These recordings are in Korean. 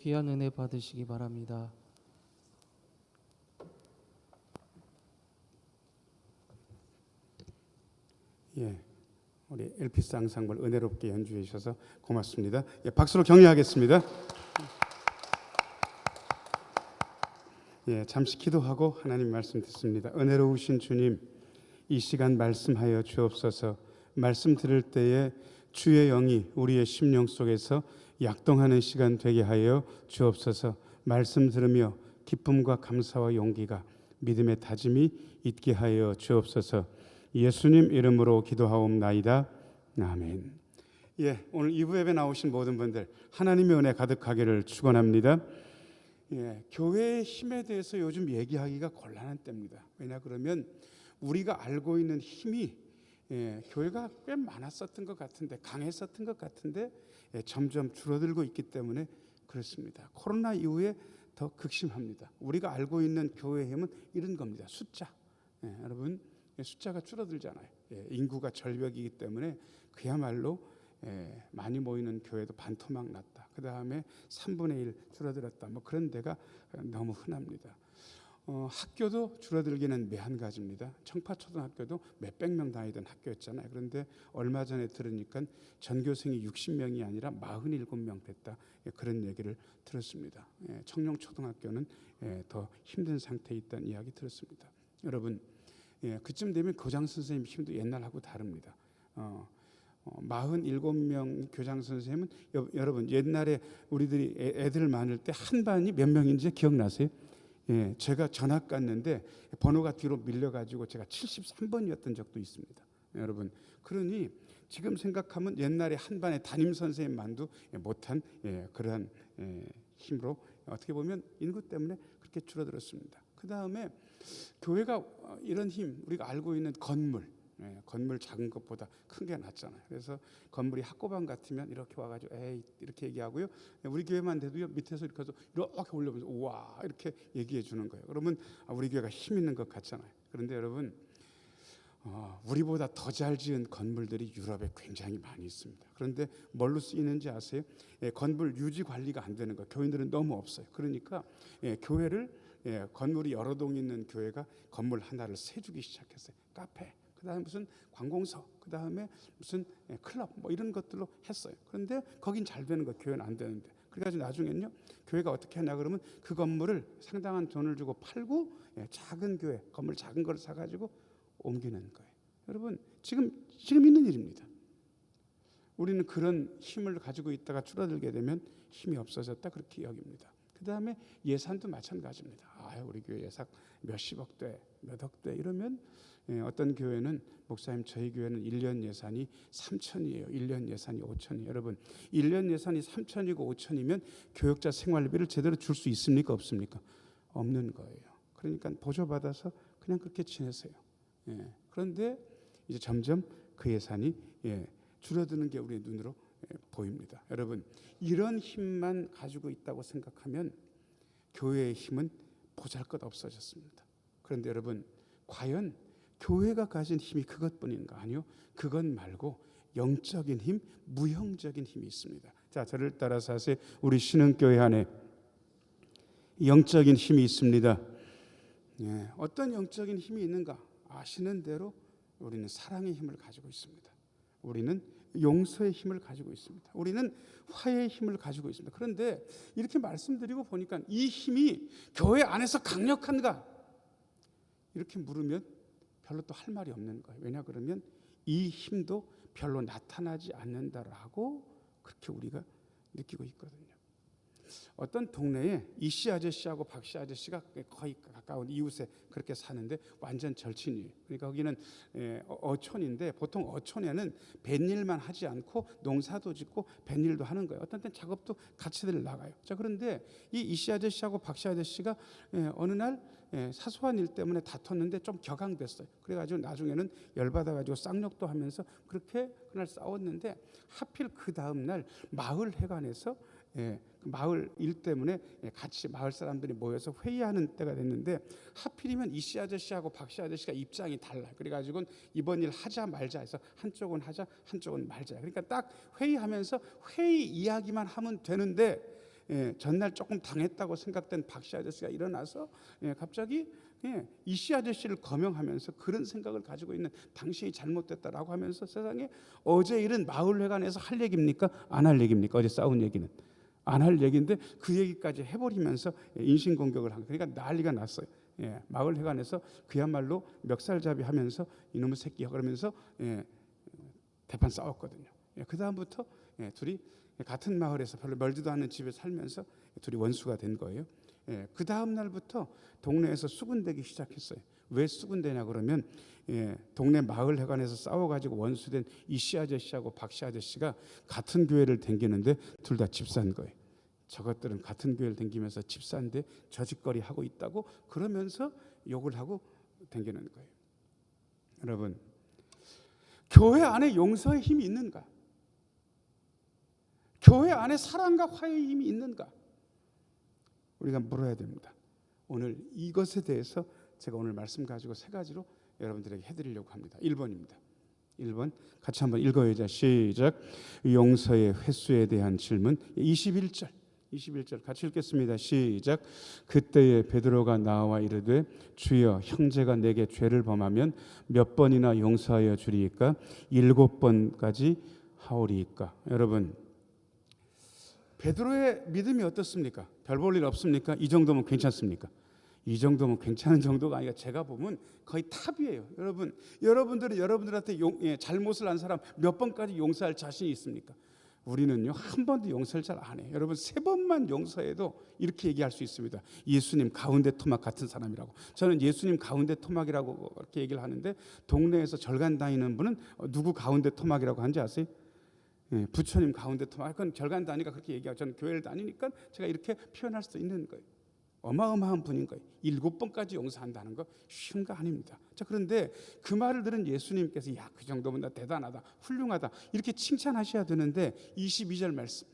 귀한 은혜 받으시기 바랍니다. 예, 우리 엘피스 앙상블 은혜롭게 연주해 주셔서 고맙습니다. 예, 박수로 격려하겠습니다. 예, 잠시 기도하고 하나님 말씀 듣습니다. 은혜로우신 주님, 이 시간 말씀하여 주옵소서. 말씀 들을 때에 주의 영이 우리의 심령 속에서 약동하는 시간 되게 하여 주옵소서. 말씀 들으며 기쁨과 감사와 용기가 믿음의 다짐이 있게 하여 주옵소서. 예수님 이름으로 기도하옵나이다. 아멘. 예, 오늘 2부 예배 나오신 모든 분들 하나님의 은혜 가득하기를 축원합니다. 예, 교회의 힘에 대해서 요즘 얘기하기가 곤란한 때입니다. 왜냐 그러면 우리가 알고 있는 힘이 교회가 꽤 많았었던 것 같은데, 강했었던 것 같은데 점점 줄어들고 있기 때문에 그렇습니다. 코로나 이후에 더 극심합니다. 우리가 알고 있는 교회의 힘은 이런 겁니다. 숫자. 여러분, 숫자가 줄어들잖아요. 인구가 절벽이기 때문에 그야말로 많이 모이는 교회도 반토막 났다. 그 다음에 3분의 1 줄어들었다. 뭐 그런 데가 너무 흔합니다. 학교도 줄어들기는 매한가지입니다. 청파초등학교도 몇백 명 다니던 학교였잖아요. 그런데 얼마 전에 들으니까 전교생이 60명이 아니라 47명 됐다. 그런 얘기를 들었습니다. 청룡초등학교는 더 힘든 상태에 있다는 이야기 들었습니다. 여러분, 그쯤 되면 교장 선생님 힘도 옛날하고 다릅니다. 47명 교장 선생님은 여러분 옛날에 우리들이 애들 많을 때 한 반이 몇 명인지 기억나세요? 제가 전학 갔는데 번호가 뒤로 밀려가지고 제가 73번이었던 적도 있습니다. 여러분, 그러니 지금 생각하면 옛날에 한 반의 담임 선생님만도 못한 그러한 힘으로 어떻게 보면 인구 때문에 그렇게 줄어들었습니다. 그 다음에 교회가 이런 힘, 우리가 알고 있는 건물 작은 것보다 큰 게 낫잖아요. 그래서 건물이 학고방 같으면 이렇게 와가지고 에이 이렇게 얘기하고요. 우리 교회만 돼도요, 밑에서 이렇게 해서 이렇게 올려보면서 우와 이렇게 얘기해 주는 거예요. 그러면 우리 교회가 힘 있는 것 같잖아요. 그런데 여러분, 우리보다 더 잘 지은 건물들이 유럽에 굉장히 많이 있습니다. 그런데 뭘로 쓰이는지 아세요? 건물 유지 관리가 안 되는 거예요. 교인들은 너무 없어요. 그러니까 교회를 건물이 여러 동 있는 교회가 건물 하나를 세주기 시작했어요. 카페, 그 다음에 무슨 관공서, 그 다음에 무슨 클럽 뭐 이런 것들로 했어요. 그런데 거긴 잘 되는 거, 교회는 안 되는데. 그래가지고 나중엔요, 교회가 어떻게 하냐 그러면 그 건물을 상당한 돈을 주고 팔고 작은 교회, 건물 작은 걸 사가지고 옮기는 거예요. 여러분, 지금 있는 일입니다. 우리는 그런 힘을 가지고 있다가 줄어들게 되면 힘이 없어졌다, 그렇게 여깁니다. 그 다음에 예산도 마찬가지입니다. 우리 교회 예산 몇십억 돼, 몇억 돼 이러면 어떤 교회는 목사님 저희 교회는 1년 예산이 3천이에요. 1년 예산이 5천이에요. 여러분, 1년 예산이 3천이고 5천이면 교역자 생활비를 제대로 줄 수 있습니까? 없습니까? 없는 거예요. 그러니까 보조받아서 그냥 그렇게 지내세요. 그런데 이제 점점 그 예산이 줄어드는 게 우리의 눈으로 보입니다. 여러분, 이런 힘만 가지고 있다고 생각하면 교회의 힘은 보잘것 없어졌습니다. 그런데 여러분, 과연 교회가 가진 힘이 그것뿐인가? 아니요. 그것 말고 영적인 힘, 무형적인 힘이 있습니다. 자, 저를 따라서 하세요. 우리 신흥교회 안에 영적인 힘이 있습니다. 어떤 영적인 힘이 있는가? 아시는 대로 우리는 사랑의 힘을 가지고 있습니다. 우리는 용서의 힘을 가지고 있습니다. 우리는 화해의 힘을 가지고 있습니다. 그런데 이렇게 말씀드리고 보니까 이 힘이 교회 안에서 강력한가? 이렇게 물으면 별로 또 할 말이 없는 거예요. 왜냐 그러면 이 힘도 별로 나타나지 않는다라고 그렇게 우리가 느끼고 있거든요. 어떤 동네에 이씨 아저씨하고 박씨 아저씨가 거의 가까운 이웃에 그렇게 사는데 완전 절친이에요. 그러니까 거기는 어촌인데 보통 어촌에는 뱃일만 하지 않고 농사도 짓고 뱃일도 하는 거예요. 어떤 때는 작업도 같이들 나가요. 자, 그런데 이 이씨 아저씨하고 박씨 아저씨가 어느 날 사소한 일 때문에 다퉜는데 좀 격앙됐어요. 그래가지고 나중에는 열받아가지고 쌍욕도 하면서 그렇게 그날 싸웠는데 하필 그 다음 날 마을 회관에서 마을 일 때문에 같이 마을 사람들이 모여서 회의하는 때가 됐는데 하필이면 이씨 아저씨하고 박씨 아저씨가 입장이 달라요. 그래가지고 이번 일 하자 말자 해서 한쪽은 하자 한쪽은 말자. 그러니까 딱 회의하면서 회의 이야기만 하면 되는데 전날 조금 당했다고 생각된 박씨 아저씨가 일어나서 갑자기 이씨 아저씨를 거명하면서 그런 생각을 가지고 있는 당신이 잘못됐다라고 하면서 세상에 어제 일은 마을회관에서 할 얘기입니까? 안 할 얘기입니까? 어제 싸운 얘기는 안 할 얘기인데 그 얘기까지 해버리면서 인신공격을 한 거예요. 그러니까 난리가 났어요. 마을회관에서 그야말로 멱살잡이 하면서 이놈의 새끼야 그러면서 대판 싸웠거든요. 그 다음부터 둘이 같은 마을에서 별로 멀지도 않은 집에 살면서 둘이 원수가 된 거예요. 그 다음 날부터 동네에서 수군대기 시작했어요. 왜 수군대냐 그러면 동네 마을회관에서 싸워가지고 원수된 이씨 아저씨하고 박씨 아저씨가 같은 교회를 댕기는데 둘 다 집사인 거예요. 저것들은 같은 교회를 댕기면서 집사인데 저짓거리 하고 있다고 그러면서 욕을 하고 댕기는 거예요. 여러분, 교회 안에 용서의 힘이 있는가? 교회 안에 사랑과 화해의 힘이 있는가? 우리가 물어야 됩니다. 오늘 이것에 대해서 제가 오늘 말씀 가지고 세 가지로 여러분들에게 해드리려고 합니다. 1번입니다. 1번 같이 한번 읽어야죠. 시작. 용서의 횟수에 대한 질문. 21절 같이 읽겠습니다. 시작. 그때에 베드로가 나와 이르되 주여 형제가 내게 죄를 범하면 몇 번이나 용서하여 주리이까? 7번까지 하오리이까? 여러분, 베드로의 믿음이 어떻습니까? 별 볼 일 없습니까? 이 정도면 괜찮습니까? 이 정도면 괜찮은 정도가 아니라 제가 보면 거의 탑이에요. 여러분들은 여러분들한테 잘못을 한 사람 몇 번까지 용서할 자신이 있습니까? 우리는요 한 번도 용서를 잘 안 해요. 여러분 3번만 용서해도 이렇게 얘기할 수 있습니다. 예수님 가운데 토막 같은 사람이라고. 저는 예수님 가운데 토막이라고 이렇게 얘기를 하는데 동네에서 절간 다니는 분은 누구 가운데 토막이라고 하는지 아세요? 부처님 가운데 토막. 그건 절간 다니까 그렇게 얘기하고 저는 교회를 다니니까 제가 이렇게 표현할 수 있는 거예요. 어마어마한 분인 거예요. 7번까지 용서한다는 거 쉬운 거 아닙니다. 자, 그런데 그 말을 들은 예수님께서 야, 그 정도면 나 대단하다, 훌륭하다 이렇게 칭찬하셔야 되는데 22절 말씀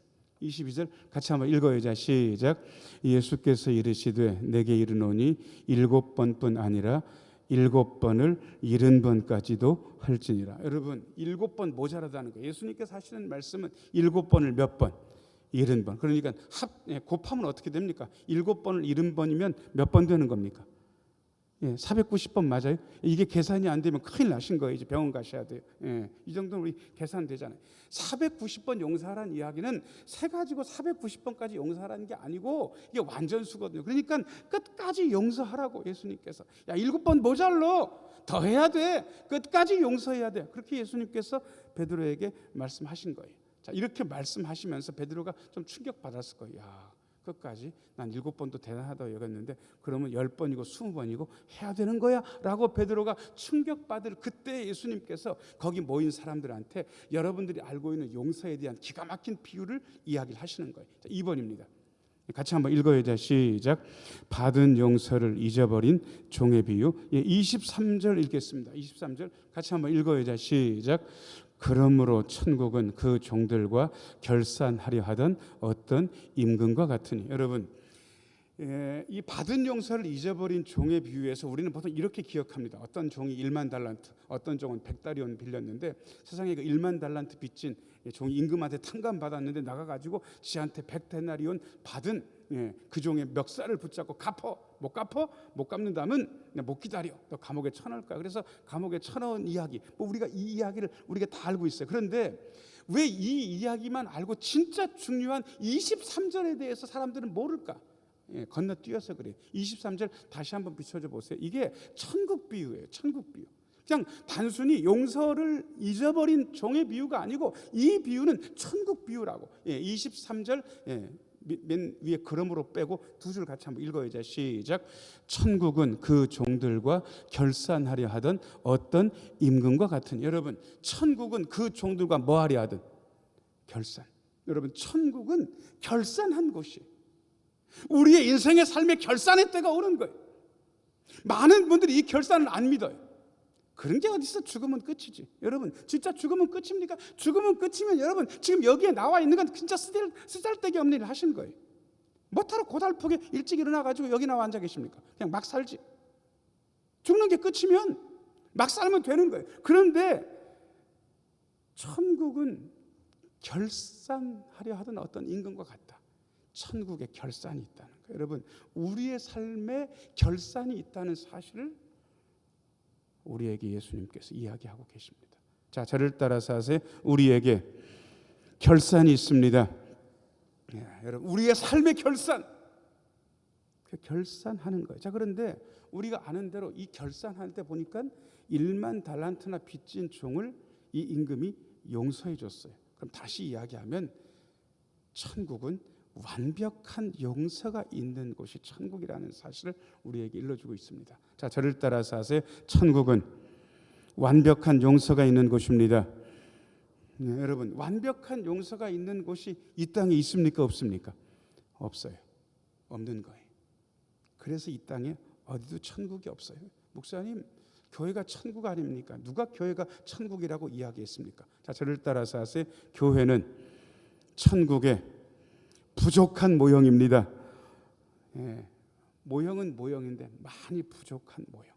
22절 같이 한번 읽어야죠. 시작. 예수께서 이르시되 내게 이르노니 7번뿐 아니라 7번을 70번까지도 할지니라. 여러분 7번 모자라다는 거예요. 예수님께서 하시는 말씀은 7번을 몇 번? 70번. 그러니까 곱하면 어떻게 됩니까? 7번을 70번이면 몇 번 되는 겁니까? 490번 맞아요? 이게 계산이 안 되면 큰일 나신 거예요. 이제 병원 가셔야 돼요. 이 정도는 우리 계산되잖아요. 490번 용서하라는 이야기는 세 가지고 490번까지 용서하라는 게 아니고 이게 완전수거든요. 그러니까 끝까지 용서하라고 예수님께서. 야, 7번 모자라. 더 해야 돼. 끝까지 용서해야 돼. 그렇게 예수님께서 베드로에게 말씀하신 거예요. 자, 이렇게 말씀하시면서 베드로가 좀 충격받았을 거예요. 야, 끝까지 난 7번도 대단하다고 여겼는데 그러면 10번이고 20번이고 해야 되는 거야? 라고 베드로가 충격받을 그때 예수님께서 거기 모인 사람들한테 여러분들이 알고 있는 용서에 대한 기가 막힌 비유를 이야기를 하시는 거예요. 자, 2번입니다. 같이 한번 읽어야죠. 시작. 받은 용서를 잊어버린 종의 비유. 23절 읽겠습니다. 23절 같이 한번 읽어야죠. 시작. 그러므로 천국은 그 종들과 결산하려 하던 어떤 임금과 같으니. 여러분, 이 받은 용서를 잊어버린 종의 비유에서 우리는 보통 이렇게 기억합니다. 어떤 종이 1만 달란트, 어떤 종은 100다리온 빌렸는데 세상에 그 1만 달란트 빚진 종이 임금한테 탕감받았는데 나가가지고 지한테 100데나리온 받은 그 종의 멱살을 붙잡고 갚어. 못 갚어? 못 갚는다면 못 기다려. 너 감옥에 쳐넣을 거야. 그래서 감옥에 쳐넣은 이야기. 우리가 이 이야기를 우리가 다 알고 있어요. 그런데 왜 이 이야기만 알고 진짜 중요한 23절에 대해서 사람들은 모를까? 건너뛰어서 그래요. 23절 다시 한번 비춰줘 보세요. 이게 천국 비유예요. 천국 비유. 그냥 단순히 용서를 잊어버린 종의 비유가 아니고 이 비유는 천국 비유라고. 23절 맨 위에 그러므로 빼고 두 줄 같이 한번 읽어야죠. 시작. 천국은 그 종들과 결산하려 하던 어떤 임금과 같으니. 여러분, 천국은 그 종들과 뭐 하려 하든 결산. 여러분, 천국은 결산한 곳이에요. 우리의 인생의 삶의 결산의 때가 오는 거예요. 많은 분들이 이 결산을 안 믿어요. 그런 게 어디 있어? 죽으면 끝이지. 여러분, 진짜 죽으면 끝입니까? 죽으면 끝이면 여러분 지금 여기에 나와 있는 건 진짜 쓰잘데기 없는 일을 하신 거예요. 뭐하러 고달프게 일찍 일어나가지고 여기 나와 앉아 계십니까? 그냥 막 살지. 죽는 게 끝이면 막 살면 되는 거예요. 그런데 천국은 결산하려 하던 어떤 임금과 같다. 천국의 결산이 있다는 거예요. 여러분, 우리의 삶에 결산이 있다는 사실을 우리에게 예수님께서 이야기하고 계십니다. 자, 저를 따라서 하세요. 우리에게 결산이 있습니다. 여러분, 우리의 삶의 결산, 그 결산하는 거예요. 자, 그런데 우리가 아는 대로 이 결산할 때 보니까 1만 달란트나 빚진 종을 이 임금이 용서해 줬어요. 그럼 다시 이야기하면 천국은 완벽한 용서가 있는 곳이 천국이라는 사실을 우리에게 일러주고 있습니다. 자, 저를 따라서 하세요. 천국은 완벽한 용서가 있는 곳입니다. 여러분, 완벽한 용서가 있는 곳이 이 땅에 있습니까? 없습니까? 없어요. 없는 거예요. 그래서 이 땅에 어디도 천국이 없어요. 목사님, 교회가 천국 아닙니까? 누가 교회가 천국이라고 이야기했습니까? 자, 저를 따라서 하세요. 교회는 천국의 부족한 모형입니다. 모형은 모형인데 많이 부족한 모형.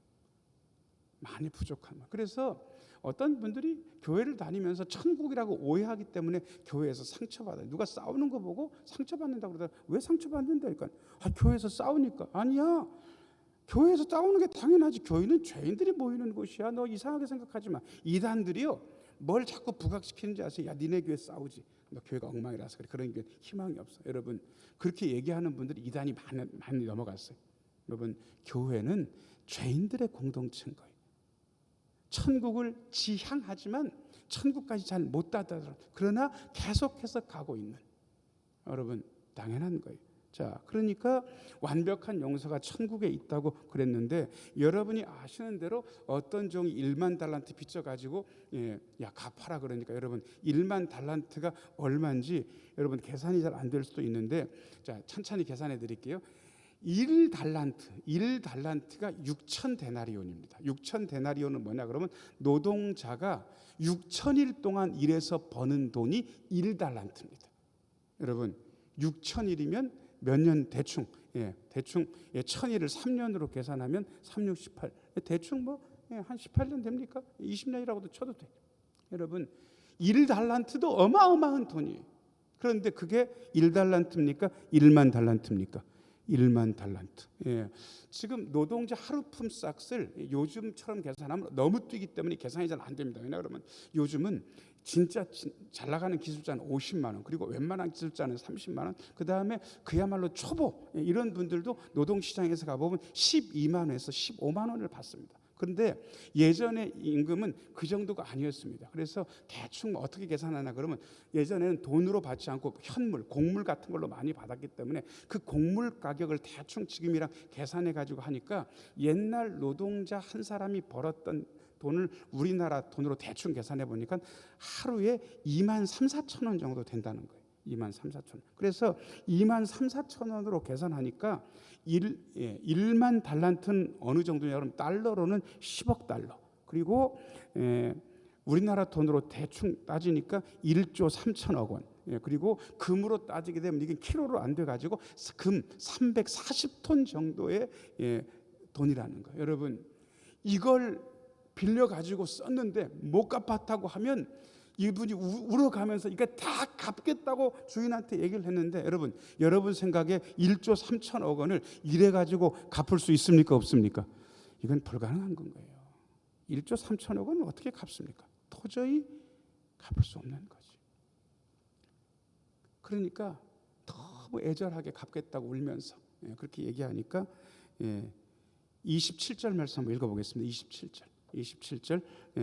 많이 부족한 모형. 그래서 어떤 분들이 교회를 다니면서 천국이라고 오해하기 때문에 교회에서 상처받아요. 누가 싸우는 거 보고 상처받는다고 그러더라. 왜 상처받는다? 그러니까 교회에서 싸우니까. 아니야. 교회에서 싸우는 게 당연하지. 교회는 죄인들이 모이는 곳이야. 너 이상하게 생각하지 마. 이단들이요, 뭘 자꾸 부각시키는지 아세요? 야, 니네 교회 싸우지. 너 교회가 엉망이라서 그래. 그런 게 희망이 없어. 여러분, 그렇게 얘기하는 분들이 이단이 많이 넘어갔어요. 여러분, 교회는 죄인들의 공동체인 거예요. 천국을 지향하지만 천국까지 잘 못 다다라. 그러나 계속해서 가고 있는, 여러분, 당연한 거예요. 자, 그러니까 완벽한 용서가 천국에 있다고 그랬는데, 여러분이 아시는 대로 어떤 종이 1만 달란트 빚져가지고 야, 갚아라 그러니까, 여러분, 1만 달란트가 얼마인지 여러분 계산이 잘 안 될 수도 있는데, 자, 천천히 계산해 드릴게요. 1달란트가 6천 데나리온입니다. 6천 데나리온은 뭐냐 그러면 노동자가 6천일 동안 일해서 버는 돈이 1달란트입니다. 여러분, 6천일이면 몇 년 대충 1000일을 3년으로 계산하면 3, 6, 18 대충 한 18년 됩니까? 20년이라고도 쳐도 돼요. 여러분, 1달란트도 어마어마한 돈이에요. 그런데 그게 1달란트입니까? 1만 달란트입니까? 1만 달란트. 지금 노동자 하루품 싹스를 요즘처럼 계산하면 너무 뛰기 때문에 계산이 잘 안 됩니다. 왜냐 그러면 요즘은 진짜 잘 나가는 기술자는 50만 원, 그리고 웬만한 기술자는 30만 원, 그 다음에 그야말로 초보 이런 분들도 노동시장에서 가보면 12만 원에서 15만 원을 받습니다. 그런데 예전의 임금은 그 정도가 아니었습니다. 그래서 대충 어떻게 계산하나 그러면, 예전에는 돈으로 받지 않고 현물, 곡물 같은 걸로 많이 받았기 때문에 그 곡물 가격을 대충 지금이랑 계산해 가지고 하니까 옛날 노동자 한 사람이 벌었던 돈을 우리나라 돈으로 대충 계산해 보니까 하루에 2만 3, 4천 원 정도 된다는 거예요. 2만 3, 4천 원. 그래서 2만 3, 4천 원으로 계산하니까 1만 달란트는 어느 정도냐 그러면 달러로는 10억 달러. 그리고 우리나라 돈으로 대충 따지니까 1조 3천억 원. 그리고 금으로 따지게 되면 이게 킬로로 안 돼 가지고 금 340톤 정도의 돈이라는 거예요. 여러분, 이걸 빌려 가지고 썼는데 못 갚았다고 하면 이분이 울어가면서 이게 다 갚겠다고 주인한테 얘기를 했는데, 여러분 생각에 1조 3천억 원을 이래 가지고 갚을 수 있습니까? 없습니까? 이건 불가능한 건 거예요. 1조 3천억 원을 어떻게 갚습니까? 도저히 갚을 수 없는 거지. 그러니까 너무 애절하게 갚겠다고 울면서 그렇게 얘기하니까 27절 말씀 한번 읽어보겠습니다. 27절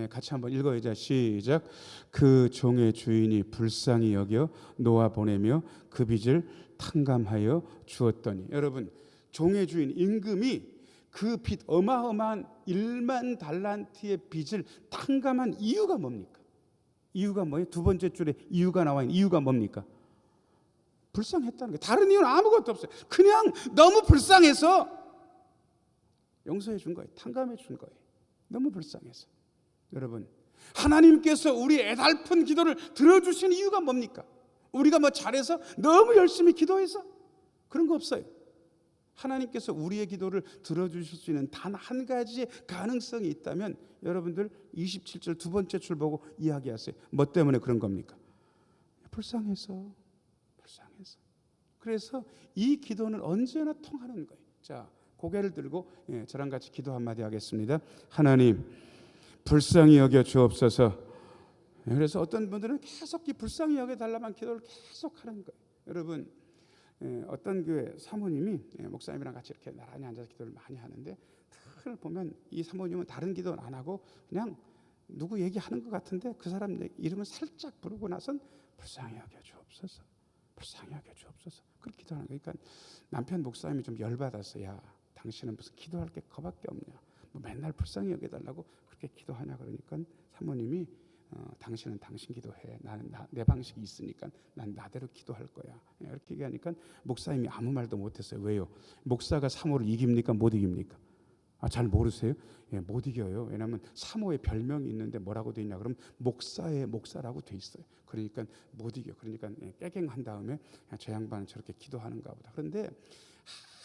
같이 한번 읽어야죠. 시작. 그 종의 주인이 불쌍히 여겨 놓아 보내며 그 빚을 탕감하여 주었더니, 여러분, 종의 주인 임금이 그 빚 어마어마한 1만 달란트의 빚을 탕감한 이유가 뭡니까? 이유가 뭐예요? 두 번째 줄에 이유가 나와 있는 이유가 뭡니까? 불쌍했다는 거예요. 다른 이유는 아무것도 없어요. 그냥 너무 불쌍해서 용서해 준 거예요. 탕감해 준 거예요. 너무 불쌍해서. 여러분, 하나님께서 우리 애달픈 기도를 들어주시는 이유가 뭡니까? 우리가 잘해서 너무 열심히 기도해서? 그런 거 없어요. 하나님께서 우리의 기도를 들어주실 수 있는 단 한 가지의 가능성이 있다면, 여러분들 27절 두 번째 줄 보고 이야기하세요. 뭐 때문에 그런 겁니까? 불쌍해서. 그래서 이 기도는 언제나 통하는 거예요. 자, 고개를 들고 저랑 같이 기도 한마디 하겠습니다. 하나님, 불쌍히 여겨 주옵소서. 그래서 어떤 분들은 계속 이 불쌍히 여겨달라만 기도를 계속 하는 거예요. 여러분, 어떤 교회 사모님이 목사님이랑 같이 이렇게 나란히 앉아서 기도를 많이 하는데 늘 보면 이 사모님은 다른 기도는 안 하고 그냥 누구 얘기하는 것 같은데 그 사람 이름을 살짝 부르고 나선 불쌍히 여겨 주옵소서, 불쌍히 여겨 주옵소서, 그렇게 기도하는 거예요. 그러니까 남편 목사님이 좀 열받았어요. 야, 당신은 무슨 기도할 게 그밖에 없냐, 뭐 맨날 불쌍히 여겨달라고 그렇게 기도하냐. 그러니까 사모님이 당신은 당신 기도해. 나는 내 방식이 있으니까 난 나대로 기도할 거야. 이렇게 얘기하니까 목사님이 아무 말도 못했어요. 왜요? 목사가 사모를 이깁니까? 못 이깁니까? 잘 모르세요? 못 이겨요. 왜냐하면 사모의 별명이 있는데 뭐라고 돼 있냐? 그럼 목사의 목사라고 돼 있어요. 그러니까 못 이겨. 그러니까 깨갱한 다음에 저 양반은 저렇게 기도하는가 보다. 그런데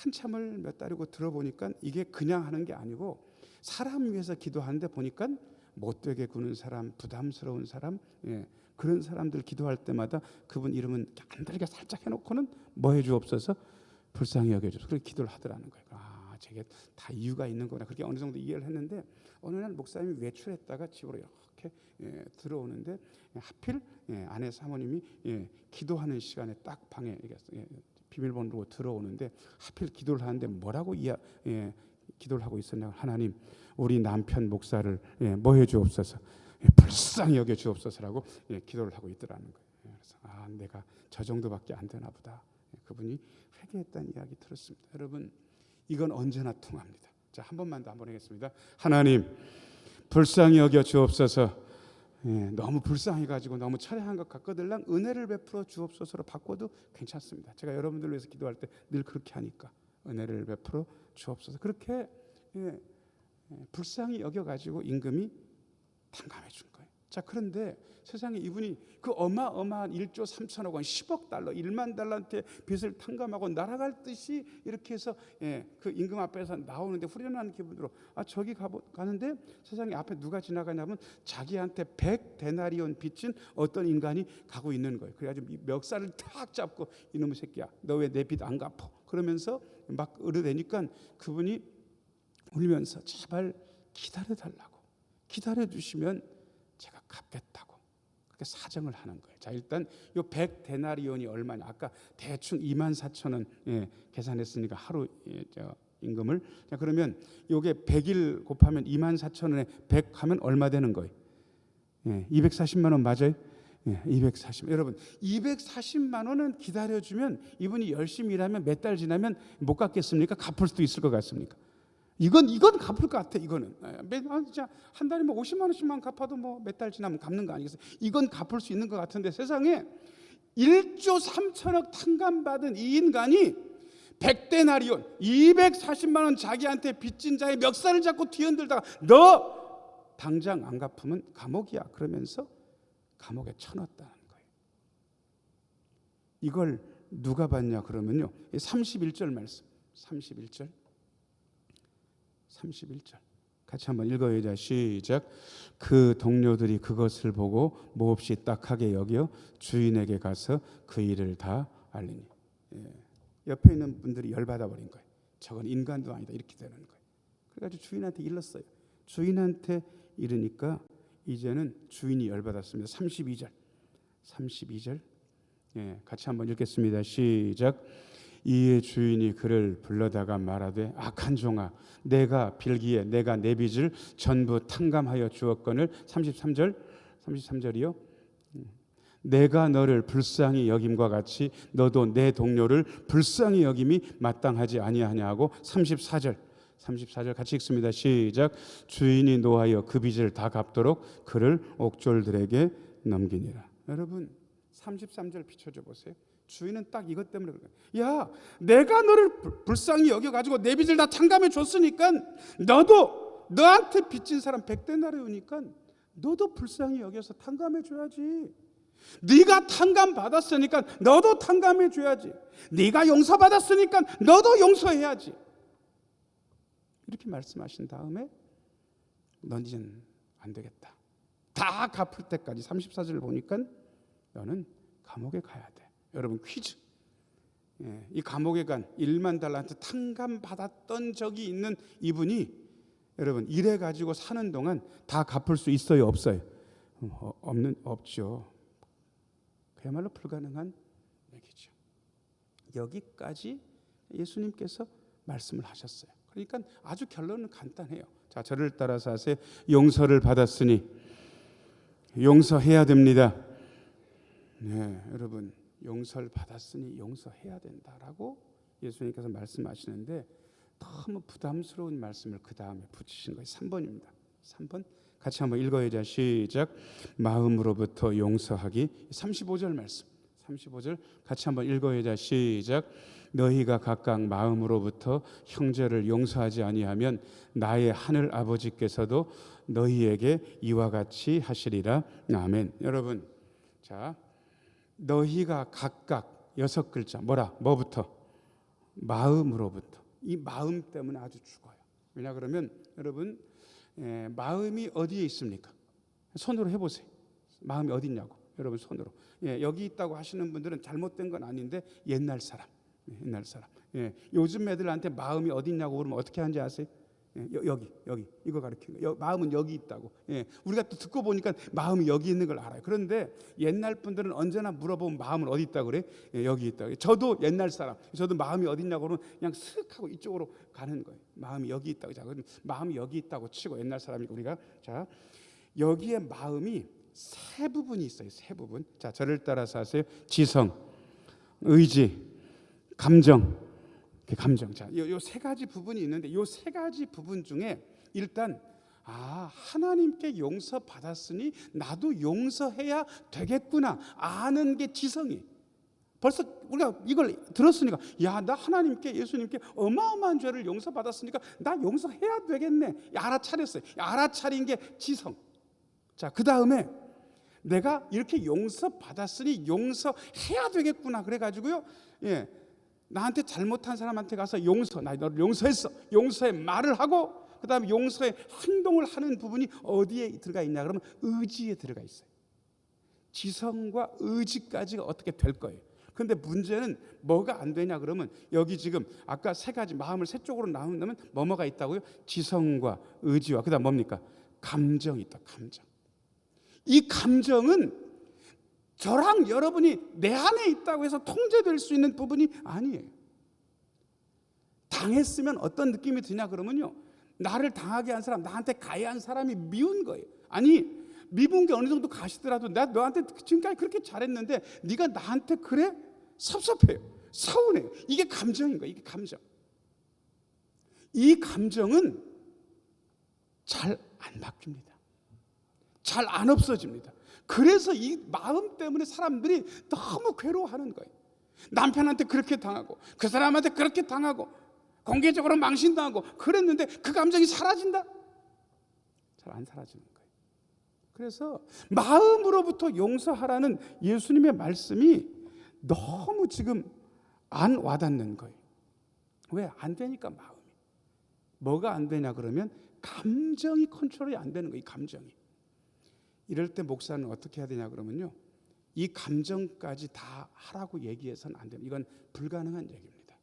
한참을 몇 달이고 들어보니까 이게 그냥 하는 게 아니고 사람 위해서 기도하는데 보니까 못되게 구는 사람, 부담스러운 사람, 그런 사람들 기도할 때마다 그분 이름은 안들게 살짝 해놓고는 뭐 해주옵소서, 불쌍히 여겨주소서, 그렇게 기도를 하더라는 거예요. 저게 다 이유가 있는 거나 그렇게 어느 정도 이해를 했는데 어느 날 목사님이 외출했다가 집으로 이렇게 들어오는데 하필 아내 사모님이 기도하는 시간에 딱 방에 비밀번호로 들어오는데 하필 기도를 하는데 뭐라고 기도를 하고 있었냐. 하나님, 우리 남편 목사를 뭐 해주옵소서, 불쌍히 여겨 주옵소서라고 기도를 하고 있더라는 거예요. 그래서 내가 저 정도밖에 안 되나 보다. 그분이 회개했다는 이야기 들었습니다. 여러분, 이건 언제나 통합니다. 자, 한 번만 더 한번 하겠습니다. 하나님, 불쌍히 여겨 주옵소서. 너무 불쌍해가지고 너무 철회한 것 같거들랑 은혜를 베풀어 주옵소서로 바꿔도 괜찮습니다. 제가 여러분들 위해서 기도할 때 늘 그렇게 하니까 은혜를 베풀어 주옵소서. 그렇게 불쌍히 여겨가지고 임금이 탕감해 준 거예요. 자, 그런데 세상에 이분이 그 어마어마한 1조 3천억 원 10억 달러 1만 달러한테 빚을 탕감하고 날아갈 듯이 이렇게 해서 그 임금 앞에서 나오는데 후련한 기분으로 저기 가는데 세상에 앞에 누가 지나가냐면 자기한테 100데나리온 빚진 어떤 인간이 가고 있는 거예요. 그래가지고 멱살을 탁 잡고 이놈의 새끼야, 너 왜 내 빚 안 갚어? 그러면서 막 으르대니까 그분이 울면서 제발 기다려달라고, 기다려주시면 제가 갚겠다고 그렇게 사정을 하는 거예요. 자, 일단 요 100데나리온이 얼마냐? 아까 대충 24,000원 계산했으니까 하루 임금을. 자, 그러면 요게 100일 곱하면 24,000원에 100 하면 얼마 되는 거예요? 240만 원 맞아요? 240. 여러분, 240만 원은 기다려주면 이분이 열심히 일하면 몇 달 지나면 못 갚겠습니까? 갚을 수도 있을 것 같습니까? 이건 갚을 것 같아. 이거는 진짜 한 달에 뭐 50만 원씩만 갚아도 뭐 몇 달 지나면 갚는 거 아니겠어요? 이건 갚을 수 있는 것 같은데 세상에 1조 3천억 탕감받은 이 인간이 100데나리온 240만 원 자기한테 빚진 자의 멱살을 잡고 뒤흔들다가 너 당장 안 갚으면 감옥이야 그러면서 감옥에 쳐넣었다는 거예요. 이걸 누가 봤냐 그러면요, 31절 말씀, 31절 같이 한번 읽어요. 시작. 그 동료들이 그것을 보고 몹시 딱하게 여겨 주인에게 가서 그 일을 다 알리니. 옆에 있는 분들이 열받아 버린 거예요. 저건 인간도 아니다 이렇게 되는 거예요. 그래가지고 주인한테 일렀어요. 주인한테 이르니까 이제는 주인이 열받았습니다. 32절 같이 한번 읽겠습니다. 시작. 이에 주인이 그를 불러다가 말하되 악한 종아, 내가 빌기에 내가 내 빚을 전부 탕감하여 주었거늘. 33절이요. 내가 너를 불쌍히 여김과 같이 너도 내 동료를 불쌍히 여김이 마땅하지 아니하냐고. 34절 같이 읽습니다. 시작. 주인이 노하여 그 빚을 다 갚도록 그를 옥졸들에게 넘기니라. 여러분, 33절 비춰줘 보세요. 주인은 딱 이것 때문에 그래요. 야, 내가 너를 불쌍히 여겨가지고 내 빚을 다 탕감해 줬으니까 너도 너한테 빚진 사람 100데나리온이니까 너도 불쌍히 여겨서 탕감해 줘야지. 네가 탕감 받았으니까 너도 탕감해 줘야지. 네가 용서 받았으니까 너도 용서해야지. 이렇게 말씀하신 다음에 넌 이젠 안 되겠다. 다 갚을 때까지 34절을 보니까 너는 감옥에 가야 돼. 여러분, 퀴즈. 이 감옥에 간 1만 달란트 탕감 받았던 적이 있는 이분이 여러분 이래 가지고 사는 동안 다 갚을 수 있어요, 없어요? 없죠. 그야말로 불가능한 얘기죠. 여기까지 예수님께서 말씀을 하셨어요. 그러니까 아주 결론은 간단해요. 자, 저를 따라서 하세요. 용서를 받았으니 용서해야 됩니다. 네, 여러분 용서를 받았으니 용서해야 된다라고 예수님께서 말씀하시는데 너무 부담스러운 말씀을 그 다음에 붙이신 거예요. 3번입니다. 3번 같이 한번 읽어야죠. 시작. 마음으로부터 용서하기. 35절 말씀. 35절 같이 한번 읽어야죠. 시작. 너희가 각각 마음으로부터 형제를 용서하지 아니하면 나의 하늘 아버지께서도 너희에게 이와 같이 하시리라. 아멘. 여러분, 자, 너희가 각각 6글자 뭐부터? 마음으로부터. 이 마음 때문에 아주 죽어요. 왜냐 그러면 여러분 마음이 어디에 있습니까? 손으로 해보세요. 마음이 어디 있냐고. 여러분 손으로. 여기 있다고 하시는 분들은 잘못된 건 아닌데 옛날 사람. 요즘 애들한테 마음이 어디 있냐고 그러면 어떻게 하는지 아세요? 여기 이거 가르치는 거예요. 마음은 여기 있다고. 우리가 또 듣고 보니까 마음이 여기 있는 걸 알아요. 그런데 옛날 분들은 언제나 물어보면 마음은 어디 있다고 그래? 여기 있다고. 저도 옛날 사람. 저도 마음이 어디 있냐고 그러면 그냥 슥 하고 이쪽으로 가는 거예요. 마음이 여기 있다고. 자, 마음이 여기 있다고 치고 옛날 사람이니까 우리가 자 여기에 마음이 세 부분이 있어요. 세 부분. 자, 저를 따라서 하세요. 지성, 의지, 감정. 자, 요 세 가지 부분이 있는데 요 세 가지 부분 중에 일단 하나님께 용서 받았으니 나도 용서해야 되겠구나 아는 게 지성이. 벌써 우리가 이걸 들었으니까 나 하나님께 예수님께 어마어마한 죄를 용서 받았으니까 나 용서해야 되겠네. 알아차렸어요. 알아차린 게 지성. 자, 그 다음에 내가 이렇게 용서 받았으니 용서해야 되겠구나. 그래가지고요. 나한테 잘못한 사람한테 가서 나 너를 용서했어. 용서의 말을 하고 그 다음에 용서의 행동을 하는 부분이 어디에 들어가 있냐 그러면 의지에 들어가 있어요. 지성과 의지까지가 어떻게 될 거예요. 그런데 문제는 뭐가 안 되냐 그러면 여기 지금 아까 세 가지 마음을 세 쪽으로 나누면 뭐가 있다고요? 지성과 의지와 그 다음 뭡니까? 감정이 있다. 감정. 이 감정은 저랑 여러분이 내 안에 있다고 해서 통제될 수 있는 부분이 아니에요. 당했으면 어떤 느낌이 드냐 그러면요. 나를 당하게 한 사람, 나한테 가해한 사람이 미운 거예요. 아니 미운 게 어느 정도 가시더라도 내가 너한테 지금까지 그렇게 잘했는데 네가 나한테 그래? 섭섭해요. 서운해요. 이게 감정인 거예요. 이게 감정. 이 감정은 잘 안 바뀝니다. 잘 안 없어집니다. 그래서 이 마음 때문에 사람들이 너무 괴로워하는 거예요. 남편한테 그렇게 당하고 그 사람한테 그렇게 당하고 공개적으로 망신당하고 그랬는데 그 감정이 사라진다? 잘 안 사라지는 거예요. 그래서 마음으로부터 용서하라는 예수님의 말씀이 너무 지금 안 와닿는 거예요. 왜? 안 되니까 마음이. 뭐가 안 되냐 그러면 감정이 컨트롤이 안 되는 거예요. 이 감정이. 이럴 때 목사는 어떻게 해야 되냐 그러면요. 이 감정까지 다 하라고 얘기해서는 안 됩니다. 이건 불가능한 얘기입니다.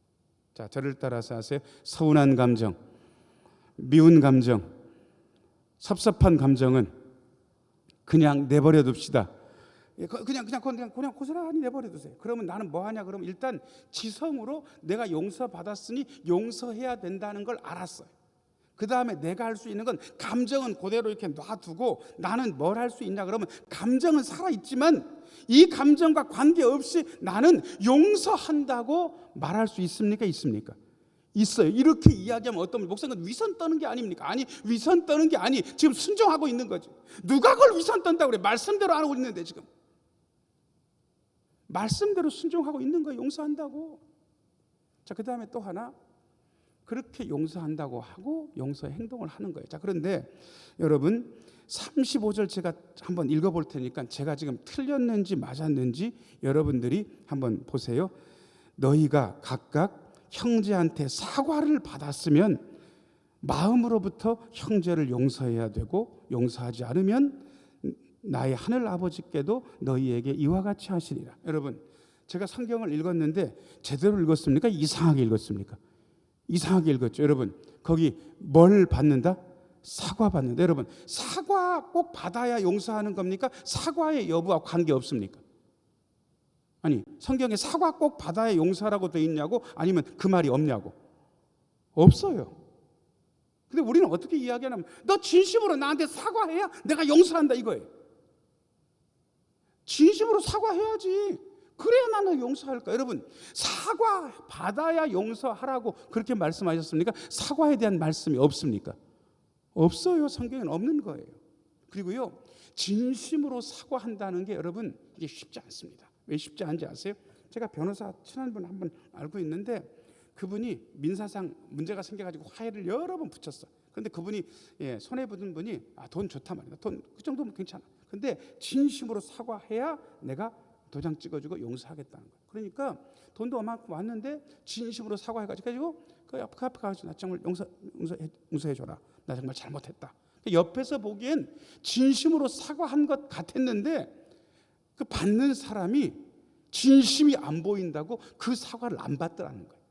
자, 저를 따라서 하세요. 서운한 감정, 미운 감정, 섭섭한 감정은 그냥 내버려 둡시다. 그냥 고스란히 내버려 두세요. 그러면 나는 뭐 하냐 그러면 일단 지성으로 내가 용서받았으니 용서해야 된다는 걸 알았어요. 그 다음에 내가 할 수 있는 건 감정은 그대로 이렇게 놔두고 나는 뭘 할 수 있냐 그러면 감정은 살아있지만 이 감정과 관계없이 나는 용서한다고 말할 수 있습니까? 있습니까? 있어요. 이렇게 이야기하면 어떤 목사는 위선 떠는 게 아닙니까? 아니 위선 떠는 게 아니 지금 순종하고 있는 거지. 누가 그걸 위선 떤다고 그래? 말씀대로 안 하고 있는데 지금 말씀대로 순종하고 있는 거예요. 용서한다고. 자, 그 다음에 또 하나 그렇게 용서한다고 하고 용서의 행동을 하는 거예요. 자, 그런데 여러분 35절 제가 한번 읽어볼 테니까 제가 지금 틀렸는지 맞았는지 여러분들이 한번 보세요. 너희가 각각 형제한테 사과를 받았으면 마음으로부터 형제를 용서해야 되고 용서하지 않으면 나의 하늘 아버지께도 너희에게 이와 같이 하시리라. 여러분 제가 성경을 읽었는데 제대로 읽었습니까? 이상하게 읽었습니까? 이상하게 읽었죠. 여러분, 거기 뭘 받는다? 사과 받는다. 여러분, 사과 꼭 받아야 용서하는 겁니까? 사과의 여부와 관계 없습니까? 아니, 성경에 사과 꼭 받아야 용서라고 돼 있냐고? 아니면 그 말이 없냐고? 없어요. 근데 우리는 어떻게 이야기하냐면, 너 진심으로 나한테 사과해야 내가 용서한다 이거예요. 진심으로 사과해야지. 그래야 나는 용서할까? 여러분, 사과 받아야 용서하라고 그렇게 말씀하셨습니까? 사과에 대한 말씀이 없습니까? 없어요. 성경에는 없는 거예요. 그리고요, 진심으로 사과한다는 게 여러분 이게 쉽지 않습니다. 왜 쉽지 않은지 아세요? 제가 변호사 친한 분 한 분 알고 있는데 그분이 민사상 문제가 생겨가지고 화해를 여러 번 붙였어. 그런데 그분이 손해 보던 분이 돈 좋다 말이야. 돈 그 정도면 괜찮아. 근데 진심으로 사과해야 내가 도장 찍어주고 용서하겠다는 거예요. 그러니까 돈도 얼마큼 왔는데 진심으로 사과해가지고 그 앞에 가서 나 정말 용서해줘라. 나 정말 잘못했다. 옆에서 보기엔 진심으로 사과한 것 같았는데 그 받는 사람이 진심이 안 보인다고 그 사과를 안 받더라는 거예요.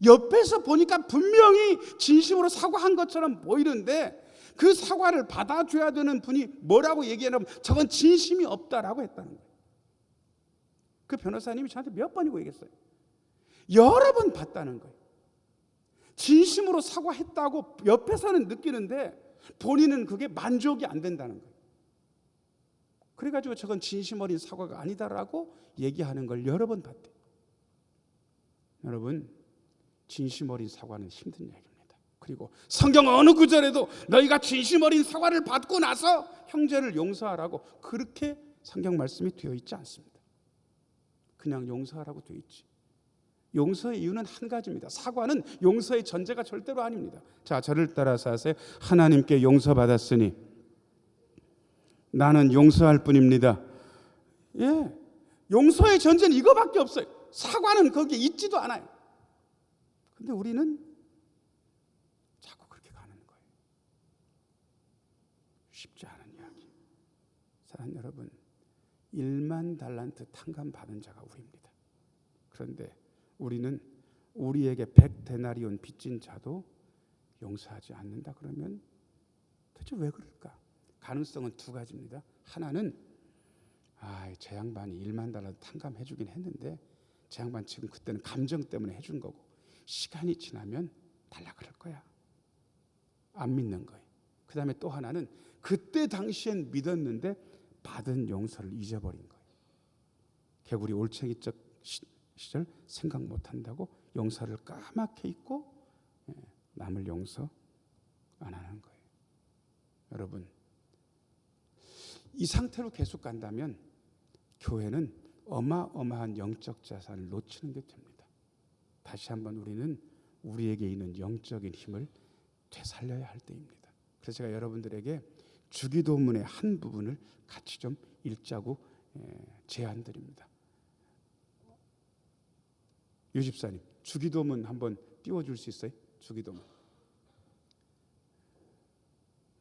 옆에서 보니까 분명히 진심으로 사과한 것처럼 보이는데 그 사과를 받아줘야 되는 분이 뭐라고 얘기하냐면 저건 진심이 없다라고 했다는 거예요. 그 변호사님이 저한테 몇 번이고 얘기했어요. 여러 번 봤다는 거예요. 진심으로 사과했다고 옆에서는 느끼는데 본인은 그게 만족이 안 된다는 거예요. 그래가지고 저건 진심 어린 사과가 아니다라고 얘기하는 걸 여러 번 봤대요. 여러분, 진심 어린 사과는 힘든 얘기입니다. 그리고 성경 어느 구절에도 너희가 진심 어린 사과를 받고 나서 형제를 용서하라고 그렇게 성경 말씀이 되어 있지 않습니다. 그냥 용서하라고 되어 있지. 용서의 이유는 한 가지입니다. 사과는 용서의 전제가 절대로 아닙니다. 자, 저를 따라서 하세요. 하나님께 용서받았으니 나는 용서할 뿐입니다. 예, 용서의 전제는 이거밖에 없어요. 사과는 거기에 있지도 않아요. 근데 우리는 자꾸 그렇게 가는 거예요. 쉽지 않은 이야기. 사랑하는 여러분, 1만 달란트 탕감 받은 자가 우리입니다. 그런데 우리는 우리에게 100데나리온 빚진 자도 용서하지 않는다 그러면 도대체 왜 그럴까? 가능성은 두 가지입니다. 하나는 제 양반이 1만 달란트 탕감해 주긴 했는데 제 양반 지금 그때는 감정 때문에 해준 거고 시간이 지나면 달라 그럴 거야. 안 믿는 거예요. 그 다음에 또 하나는 그때 당시엔 믿었는데 받은 용서를 잊어버린 거예요. 개구리 올챙이적 시절 생각 못한다고 용서를 까맣게 잊고 남을 용서 안 하는 거예요. 여러분, 이 상태로 계속 간다면 교회는 어마어마한 영적 자산을 놓치는 게 됩니다. 다시 한번 우리는 우리에게 있는 영적인 힘을 되살려야 할 때입니다. 그래서 제가 여러분들에게 주기도문의 한 부분을 같이 좀 읽자고 제안드립니다. 유 집사님, 주기도문 한번 띄워줄 수 있어요? 주기도문.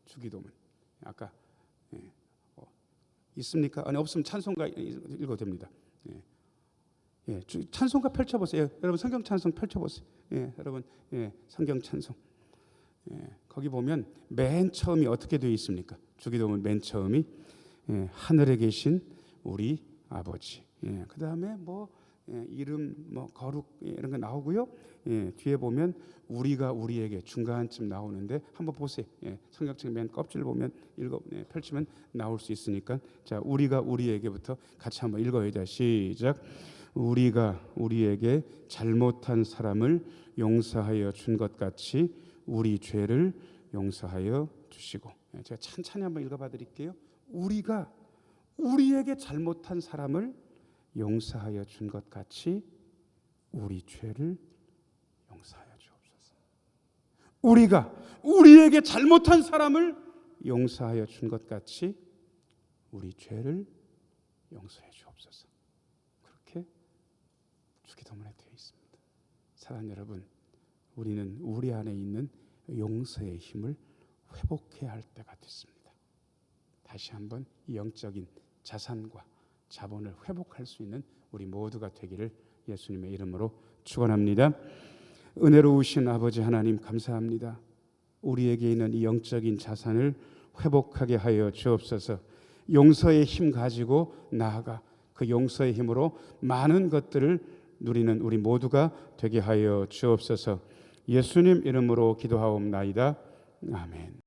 주기도문. 아까 있습니까? 아니 없으면 찬송가 읽어도 됩니다. 찬송가 펼쳐보세요. 여러분 성경 찬송 펼쳐보세요. 여러분 성경 찬송. 거기 보면 맨 처음이 어떻게 되어 있습니까? 주기도문 맨 처음이 하늘에 계신 우리 아버지. 그 다음에 이름 거룩 이런 거 나오고요. 뒤에 보면 우리가 우리에게 중간쯤 나오는데 한번 보세요. 성경책 맨 껍질 보면 펼치면 나올 수 있으니까 자 우리가 우리에게부터 같이 한번 읽어야 돼. 시작. 우리가 우리에게 잘못한 사람을 용서하여 준 것 같이 우리 죄를 용서하여 주시고. 제가 찬찬히 한번 읽어봐 드릴게요. 우리가 우리에게 잘못한 사람을 용서하여 준 것 같이 우리 죄를 용서하여 주옵소서. 우리가 우리에게 잘못한 사람을 용서하여 준 것 같이 우리 죄를 용서해 주옵소서. 그렇게 주기도문에 되어 있습니다. 사랑하는 여러분, 우리는 우리 안에 있는 용서의 힘을 회복해야 할 때가 됐습니다. 다시 한번 이 영적인 자산과 자본을 회복할 수 있는 우리 모두가 되기를 예수님의 이름으로 축원합니다. 은혜로우신 아버지 하나님 감사합니다. 우리에게 있는 이 영적인 자산을 회복하게 하여 주옵소서. 용서의 힘 가지고 나아가 그 용서의 힘으로 많은 것들을 누리는 우리 모두가 되게 하여 주옵소서. 예수님 이름으로 기도하옵나이다. 아멘.